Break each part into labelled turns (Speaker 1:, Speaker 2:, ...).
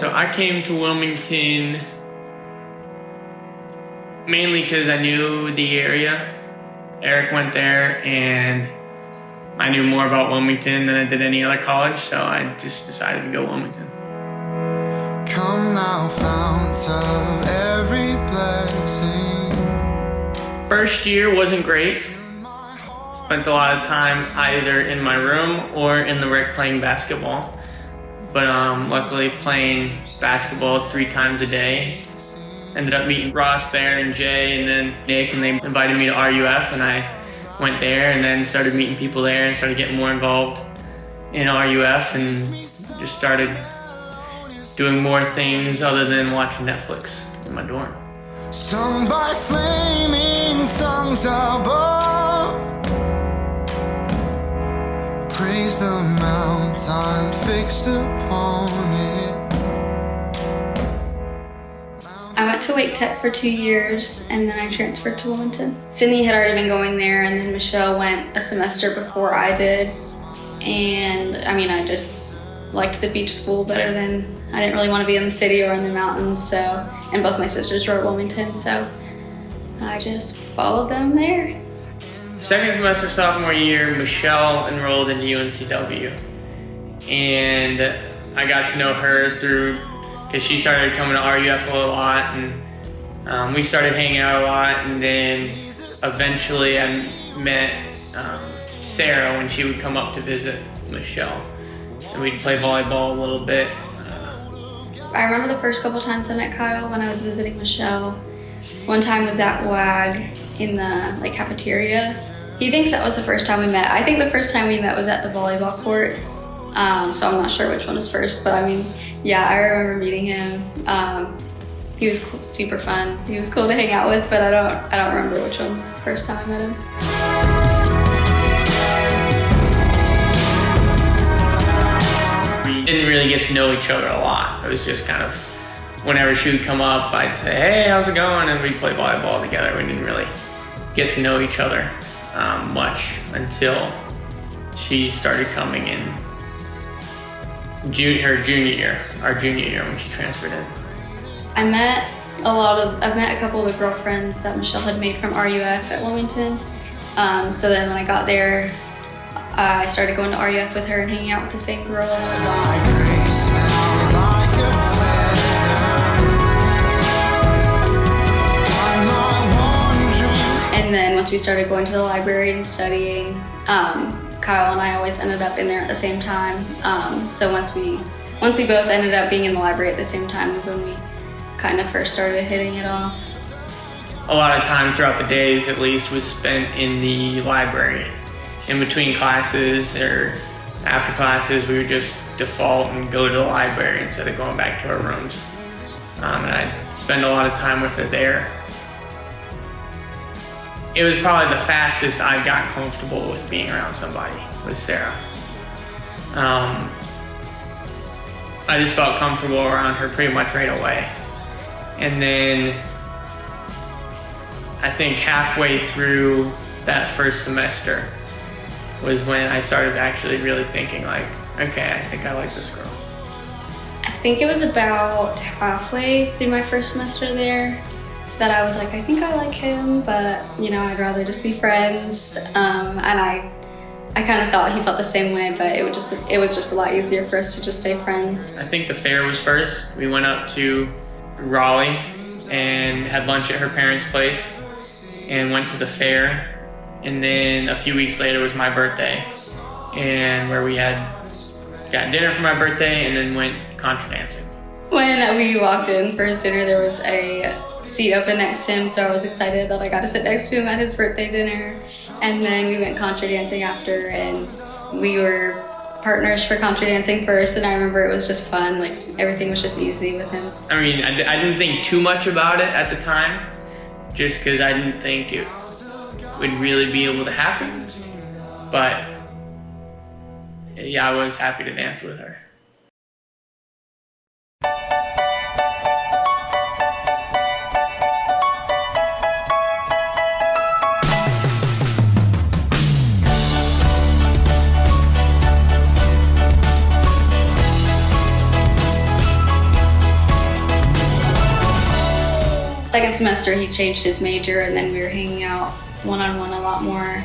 Speaker 1: So I came to Wilmington mainly because I knew the area. Eric went there and I knew more about Wilmington than I did any other college, so I just decided to go Wilmington.
Speaker 2: Come now, fount of every blessing.
Speaker 1: First year wasn't great. Spent a lot of time either in my room or in the rec playing basketball. But luckily playing basketball 3 times a day. Ended up meeting Ross there and Jay and then Nick, and they invited me to RUF, and I went there and then started meeting people there and started getting more involved in RUF and just started doing more things other than watching Netflix in my dorm.
Speaker 2: Sung by flaming tongues above, praise the mountain fixed upon it.
Speaker 3: I went to Wake Tech for 2 years and then I transferred to Wilmington. Sydney had already been going there, and then Michelle went a semester before I did. And I just liked the beach school better than, I didn't really want to be in the city or in the mountains, so, and both my sisters were at Wilmington, so I just followed them there.
Speaker 1: Second semester sophomore year, Michelle enrolled into UNCW. And I got to know her because she started coming to RUF a lot, and we started hanging out a lot, and then eventually I met Sarah when she would come up to visit Michelle, and we'd play volleyball a little bit.
Speaker 3: I remember the first couple times I met Kyle when I was visiting Michelle. One time was at WAG in the cafeteria. He thinks that was the first time we met. I think the first time we met was at the volleyball courts. So I'm not sure which one was first, but yeah, I remember meeting him. He was cool, super fun. He was cool to hang out with, but I don't remember which one was the first time I met him.
Speaker 1: We didn't really get to know each other a lot. It was just kind of, whenever she would come up, I'd say, hey, how's it going? And we'd play volleyball together. We didn't really get to know each other much until she started coming in our junior year when she transferred in.
Speaker 3: I've met a couple of the girlfriends that Michelle had made from RUF at Wilmington. So then when I got there, I started going to RUF with her and hanging out with the same girls. And then once we started going to the library and studying, Kyle and I always ended up in there at the same time. So once we both ended up being in the library at the same time was when we kind of first started hitting it off.
Speaker 1: A lot of time throughout the days, at least, was spent in the library. In between classes or after classes, we would just default and go to the library instead of going back to our rooms. And I'd spend a lot of time with her there. It was probably the fastest I got comfortable with being around somebody, with Sarah. I just felt comfortable around her pretty much right away. And then I think halfway through that first semester was when I started actually really thinking okay, I think I like this girl.
Speaker 3: I think it was about halfway through my first semester there that I was like, I think I like him, but I'd rather just be friends. And I kind of thought he felt the same way, but it was just a lot easier for us to just stay friends.
Speaker 1: I think the fair was first. We went up to Raleigh and had lunch at her parents' place and went to the fair. And then a few weeks later was my birthday, and where we got dinner for my birthday and then went contra dancing.
Speaker 3: When we walked in for his dinner, there was a seat open next to him, so I was excited that I got to sit next to him at his birthday dinner. And then we went contra dancing after, and we were partners for contra dancing first, and I remember it was just fun. Everything was just easy with him.
Speaker 1: I didn't think too much about it at the time, just because I didn't think it would really be able to happen. But yeah, I was happy to dance with her.
Speaker 3: Second semester, he changed his major, and then we were hanging out one-on-one a lot more,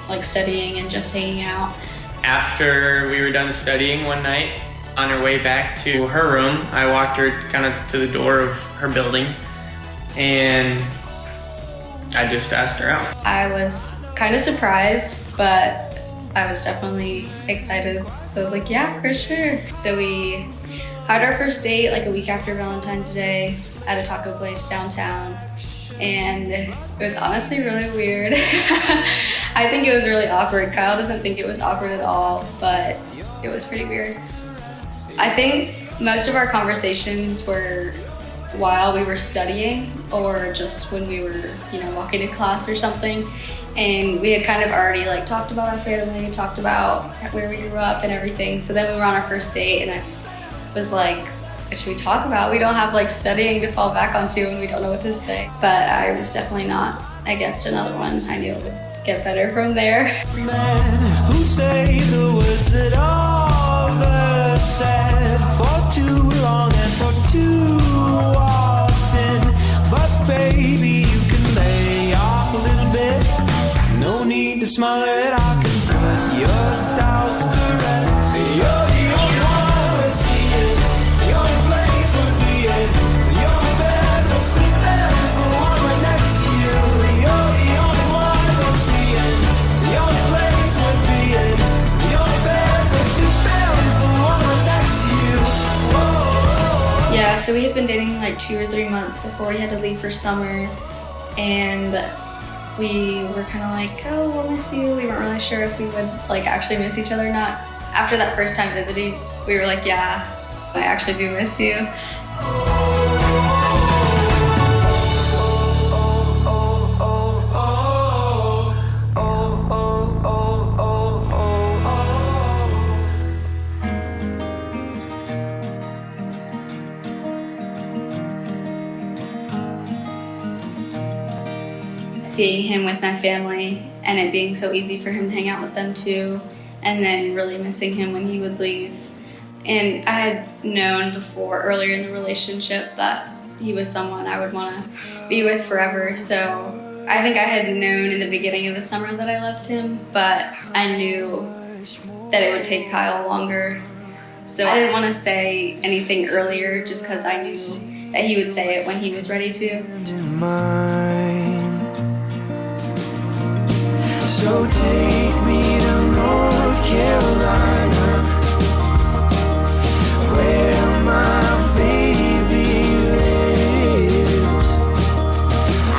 Speaker 3: like studying and just hanging out.
Speaker 1: After we were done studying one night, on her way back to her room, I walked her kind of to the door of her building, and I just asked her out.
Speaker 3: I was kind of surprised, but I was definitely excited. So I was like, yeah, for sure. So we had our first date like a week after Valentine's Day at a taco place downtown. And it was honestly really weird. I think it was really awkward. Kyle doesn't think it was awkward at all, but it was pretty weird. I think most of our conversations were while we were studying or just when we were, walking to class or something. And we had kind of already like talked about our family, talked about where we grew up and everything. So then we were on our first date and I was like, what should we talk about? We don't have like studying to fall back onto and we don't know what to say. But I was definitely not against another one. I knew it would get better from there.
Speaker 4: Men who say the words that others said for too long and for too often. But baby, you can lay off a little bit. No need to smother it. I can put your doubts to rest. You're the only one we're seeing. The only place we'll be in. The only bed we'll sleep in is the one right next to you. You're the only one we're seeing. The only place we'll be in. The only bed we'll sleep in is the one right next to you. Whoa.
Speaker 3: Yeah, so we had been dating like 2 or 3 months before we had to leave for summer. And we were kind of like, oh, we'll miss you. We weren't really sure if we would like actually miss each other or not. After that first time visiting, we were like, yeah, I actually do miss you. Seeing him with my family and it being so easy for him to hang out with them too, and then really missing him when he would leave. And I had known before, earlier in the relationship, that he was someone I would want to be with forever. So I think I had known in the beginning of the summer that I loved him, but I knew that it would take Kyle longer. So I didn't want to say anything earlier just because I knew that he would say it when he was ready to.
Speaker 2: So take me to North Carolina, where my baby lives. I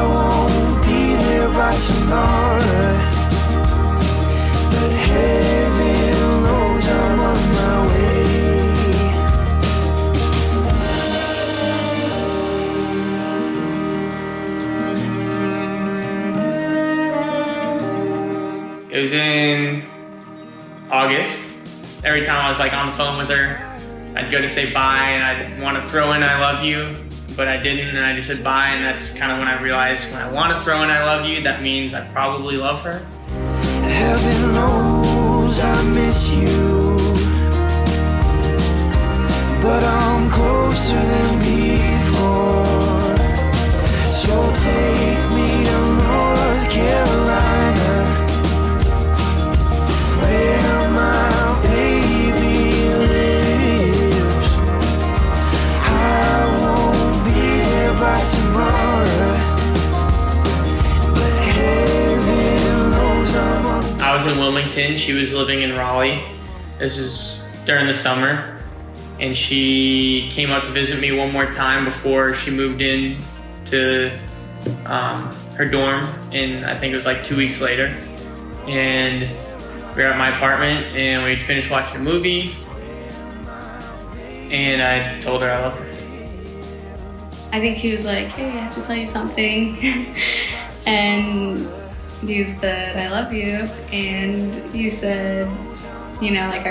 Speaker 2: won't be there by tomorrow, but heaven knows I'm on my way.
Speaker 1: It was in August. Every time I was like on the phone with her, I'd go to say bye and I'd want to throw in I love you, but I didn't, and I just said bye, and that's kind of when I realized when I want to throw in I love you, that means I probably love her.
Speaker 2: Heaven knows I miss you, but I'm closer than before. So take me to North Carolina, where my baby lives. I won't be there by tomorrow, but heaven knows I'm on.
Speaker 1: I was in Wilmington, she was living in Raleigh. This is during the summer, and she came up to visit me one more time before she moved in to her dorm, and I think it was like 2 weeks later. And we were at my apartment and we'd finished watching a movie, and I told her I love her.
Speaker 3: I think he was like, hey, I have to tell you something. And you said, I love you. And you said, like,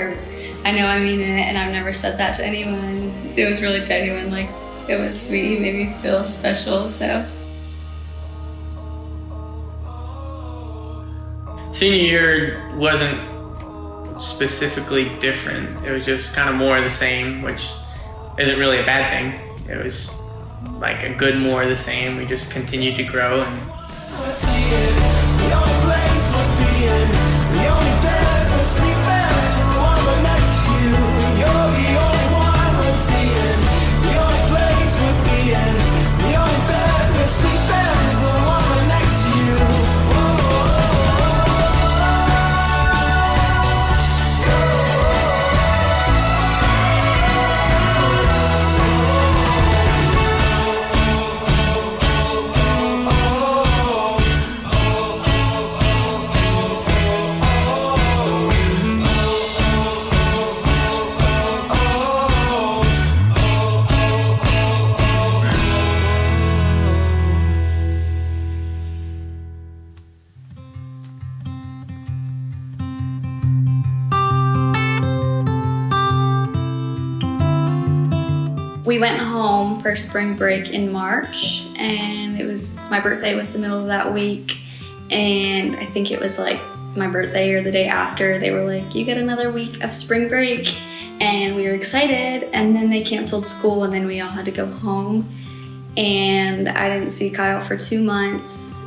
Speaker 3: I know I mean it, and I've never said that to anyone. It was really genuine, like, it was sweet. He made me feel special, so.
Speaker 1: Senior year wasn't specifically different. It was just kind of more of the same, which isn't really a bad thing. It was like a good more of the same. We just continued to grow, and
Speaker 3: we went home for spring break in March, and my birthday was the middle of that week, and I think it was like my birthday or the day after, they were like, you get another week of spring break, and we were excited, and then they canceled school, and then we all had to go home, and I didn't see Kyle for 2 months.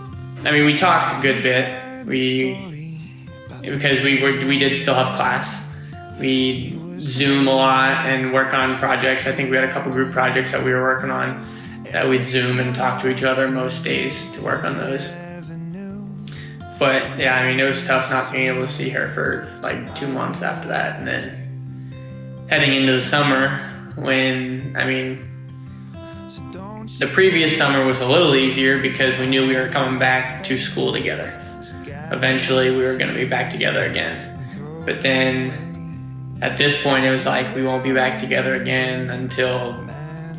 Speaker 1: I mean, we talked a good bit. Because we did still have class. We Zoom a lot and work on projects. I think we had a couple group projects that we were working on that we'd Zoom and talk to each other most days to work on those. But yeah, I mean, it was tough not being able to see her for like 2 months after that. And then heading into the summer when, I mean, the previous summer was a little easier because we knew we were coming back to school together. Eventually we were gonna be back together again. But then at this point, it was like we won't be back together again until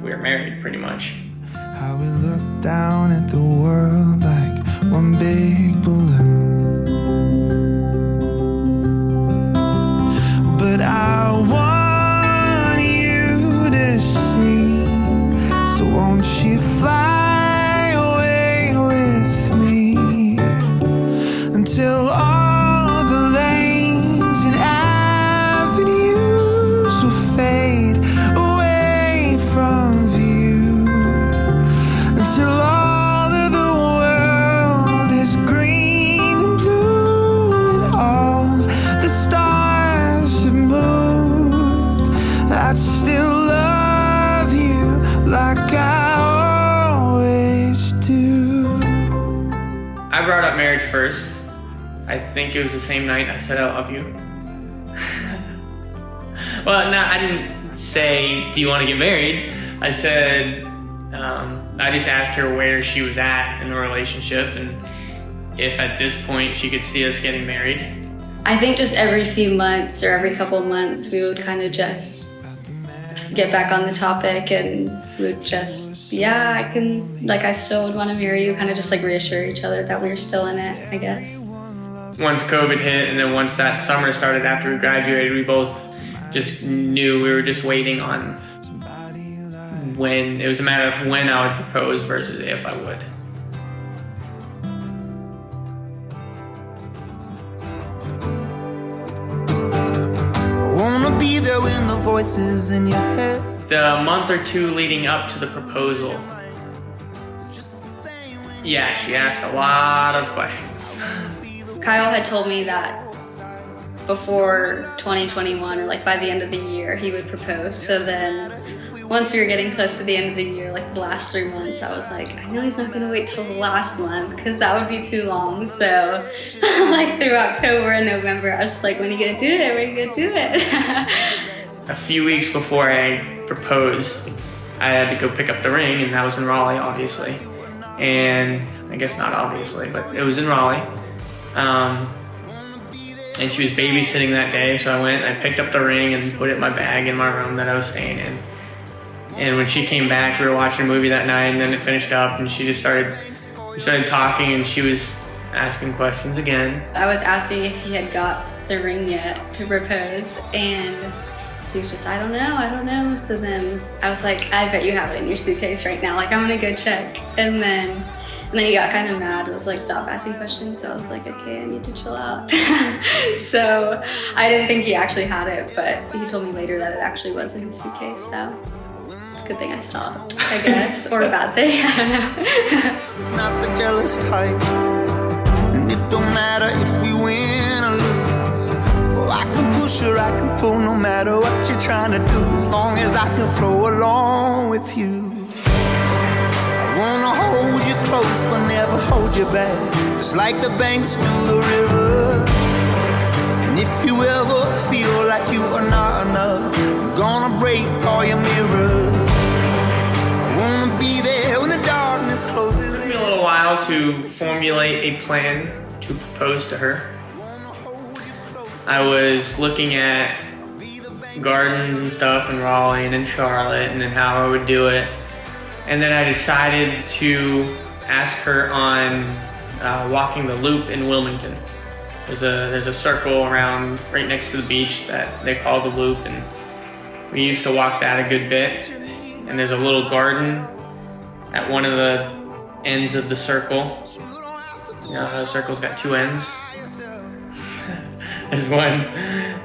Speaker 1: we were married, pretty much.
Speaker 2: How we look down at the world like one big balloon. But I want you to see, so won't you fly away with me until all the lanes and avenues will fade away from view, until all of the world is green and blue and all the stars have moved. I'd still love you like I always do.
Speaker 1: I brought up marriage first. I think it was the same night I said I love you. Well, no, I didn't say, do you want to get married? I said, I just asked her where she was at in the relationship and if at this point she could see us getting married.
Speaker 3: I think just every few months or every couple months, we would kind of just get back on the topic, and we would just, yeah, I still would want to marry you, kind of just like reassure each other that we were still in it, I guess.
Speaker 1: Once COVID hit and then once that summer started after we graduated, we both just knew we were just waiting on when. It was a matter of when I would propose versus if I would.
Speaker 2: I wanna be there when the voices in your head.
Speaker 1: The month or two leading up to the proposal, yeah, she asked a lot of questions.
Speaker 3: Kyle had told me that before 2021, or like by the end of the year, he would propose. So then once we were getting close to the end of the year, like the last 3 months, I was like, I know he's not gonna wait till the last month because that would be too long. So like through October and November, I was just like, when are you gonna do it? When are you gonna do it?
Speaker 1: A few weeks before I proposed, I had to go pick up the ring, and that was in Raleigh, obviously. And I guess not obviously, but it was in Raleigh. And she was babysitting that day, so I went, I picked up the ring and put it in my bag in my room that I was staying in. And when she came back, we were watching a movie that night, and then it finished up, and we started talking, and she was asking questions again.
Speaker 3: I was asking if he had got the ring yet to propose, and he was just, I don't know. So then I was like, I bet you have it in your suitcase right now. Like, I'm gonna go check. And then he got kind of mad, was like, stop asking questions. So I was like, okay, I need to chill out. So I didn't think he actually had it, but he told me later that it actually was in his suitcase, so it's good thing I stopped, I guess, or a bad thing, I don't know.
Speaker 5: It's not the jealous type, and it don't matter if we win or lose. Oh, I can push or I can pull, no matter what you're trying to do, as long as I can flow along with you. I wanna hold you close, but never hold you back, just like the banks do the river. And if you ever feel like you are not enough, I'm gonna break all your mirrors. I wanna be there when the darkness closes
Speaker 1: It took me
Speaker 5: in.
Speaker 1: a little while to formulate a plan to propose to her. I was looking at gardens and stuff in Raleigh and in Charlotte and then how I would do it. And then I decided to ask her on walking the loop in Wilmington. There's a circle around right next to the beach that they call the loop, and we used to walk that a good bit. And there's a little garden at one of the ends of the circle. You know, the circle's got two ends. There's one.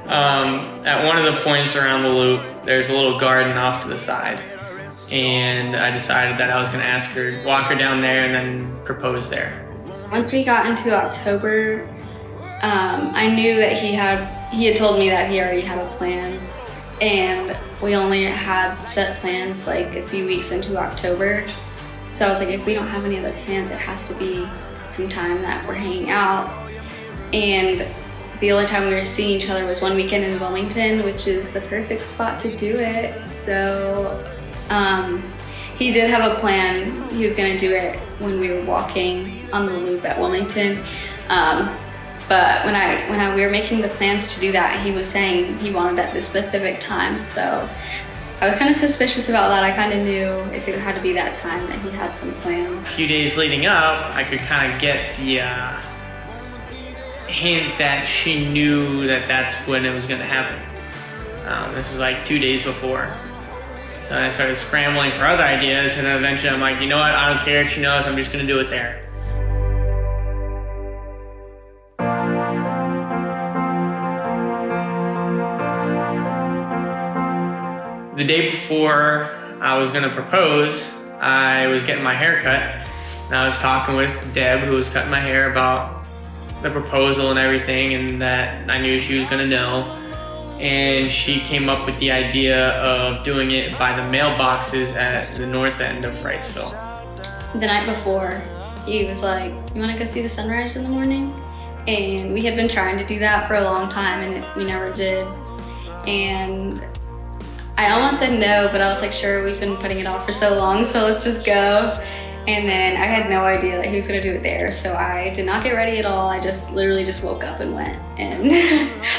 Speaker 1: At one of the points around the loop, there's a little garden off to the side. And I decided that I was gonna ask her, walk her down there and then propose there.
Speaker 3: Once we got into October, I knew that he had told me that he already had a plan, and we only had set plans like a few weeks into October. So I was like, if we don't have any other plans, it has to be some time that we're hanging out. And the only time we were seeing each other was one weekend in Wilmington, which is the perfect spot to do it. So he did have a plan. He was gonna do it when we were walking on the loop at Wilmington. But when we were making the plans to do that, he was saying he wanted at this specific time. So I was kind of suspicious about that. I kind of knew if it had to be that time that he had some plan.
Speaker 1: A few days leading up, I could kind of get the hint that she knew that that's when it was gonna happen. This was like 2 days before. So I started scrambling for other ideas, and then eventually I'm like, you know what, I don't care if she knows, I'm just gonna do it there. The day before I was gonna propose, I was getting my hair cut, and I was talking with Deb, who was cutting my hair, about the proposal and everything, and that I knew she was gonna know. And she came up with the idea of doing it by the mailboxes at the north end of Wrightsville.
Speaker 3: The night before, he was like, you wanna go see the sunrise in the morning? And we had been trying to do that for a long time, and we never did. And I almost said no, but I was like, sure, we've been putting it off for so long, so let's just go. And then I had no idea that he was gonna do it there, so I did not get ready at all. I just literally just woke up and went, and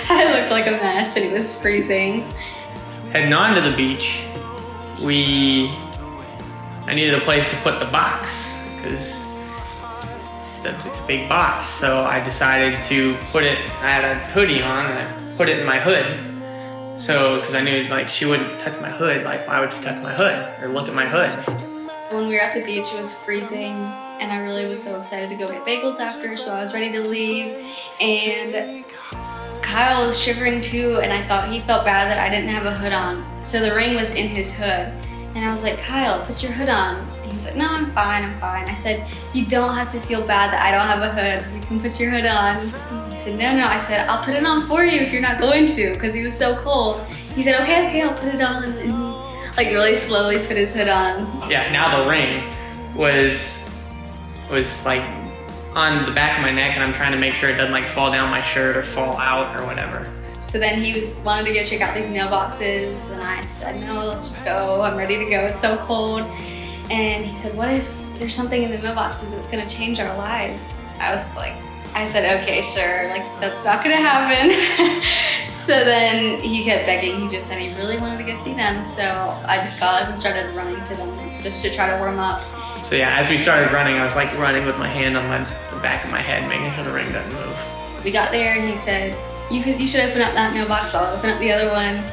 Speaker 3: I looked like a mess, and it was freezing.
Speaker 1: Heading on to the beach, I needed a place to put the box, because it's a big box. So I decided to put it, I had a hoodie on, and I put it in my hood. So, because I knew like she wouldn't touch my hood, like why would she touch my hood or look at my hood?
Speaker 3: When we were at the beach, it was freezing, and I really was so excited to go get bagels after, so I was ready to leave. And Kyle was shivering too, and I thought he felt bad that I didn't have a hood on. So the ring was in his hood. And I was like, Kyle, put your hood on. And he was like, no, I'm fine. I said, you don't have to feel bad that I don't have a hood. You can put your hood on. He said, no. I said, I'll put it on for you if you're not going to, because he was so cold. He said, okay, I'll put it on. And he like really slowly put his hood on.
Speaker 1: Yeah, now the ring was like on the back of my neck, and I'm trying to make sure it doesn't like fall down my shirt or fall out or whatever.
Speaker 3: So then he wanted to go check out these mailboxes, and I said, no, let's just go. I'm ready to go. It's so cold. And he said, what if there's something in the mailboxes that's gonna change our lives? I said, okay, sure, like that's not gonna happen. So then he kept begging. He just said he really wanted to go see them. So I just got up and started running to them just to try to warm up.
Speaker 1: So yeah, as we started running, I was like running with my hand on the back of my head, making sure the ring doesn't move.
Speaker 3: We got there and he said, you should open up that mailbox. I'll open up the other one.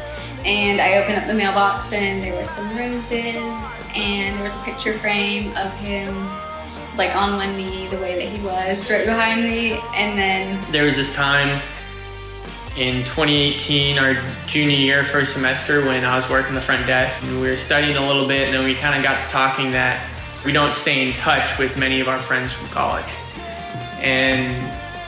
Speaker 3: And I opened up the mailbox, and there was some roses, and there was a picture frame of him like on one knee, the way that he was, right behind me. And then
Speaker 1: there was this time in 2018, our junior year, first semester, when I was working the front desk, and we were studying a little bit, and then we kind of got to talking that we don't stay in touch with many of our friends from college. And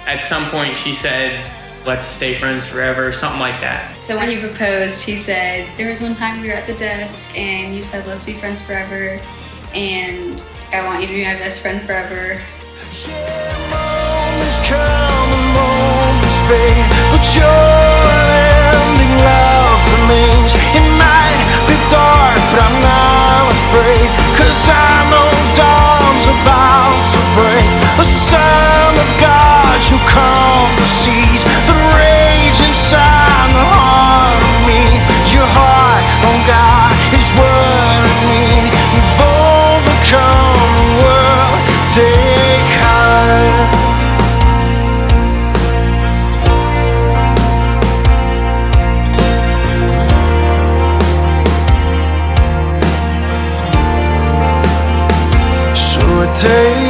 Speaker 1: at some point she said, let's stay friends forever, something like that.
Speaker 3: So when he proposed, he said, there was one time we were at the desk and you said, let's be friends forever, and I want you to be my best friend forever.
Speaker 4: Moments come and moments fade, but your ending love remains. It might be dark, but I'm not afraid, 'cause I know dawn's about to break. A son of God, you come to seize the rage inside the heart of me. Your heart, oh God, is what I need. You've overcome the world. Take heart. So I take